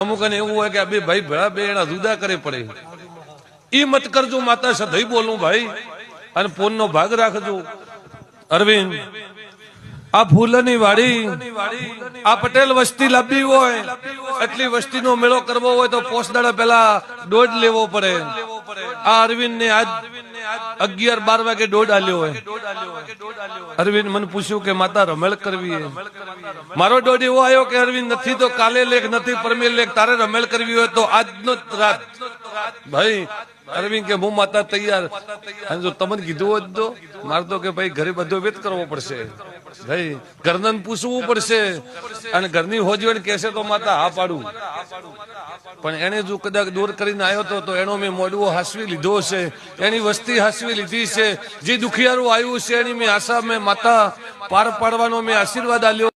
અમુક ને એવું હોય કે આ બે ભાઈ ભેળા બે એના જુદા કરે પડે ઈ મત કરજો માતા સદાઈ બોલું ભાઈ અને પોન નો ભાગ રાખજો અરવિંદ આ ફૂલની વાડી આ પટેલ વસ્તી લાંબી હોય એટલી વસ્તીનો મેળો કરવો હોય તો પોસદાડા પહેલા દોઢ લેવો પડે આ અરવિંદ ને આજ 11-12 વાગે દોઢ આલ્યો હોય અરવિંદ મને પૂછ્યું કે માતા રમેળ કરવી મારો દોઢ એવો આવ્યો કે અરવિંદ નથી તો કાલે લેખ નથી પરમે લેખ તારે રમેળ કરવી હોય તો આજનો રાત ભાઈ અરવિંદ કે હું માતા તૈયાર અને જો તમને કીધું હોત તો મારે તો કે ભાઈ ઘરે બધો વેત કરવો પડશે ભાઈ ઘરને પૂછવું પડશે અને ઘરની હોજવણ કહેશે તો માતા હા પાડું પણ એને જો કદાચ દૂર કરીને આવ્યો તો એનો મેં મોઢું હાસવી લીધો છે એની વસ્તી હાસવી લીધી છે જે દુખિયારું આવ્યું છે એની મેં આશા મેં માતા પાર પાડવાનો મેં આશીર્વાદ આલ્યો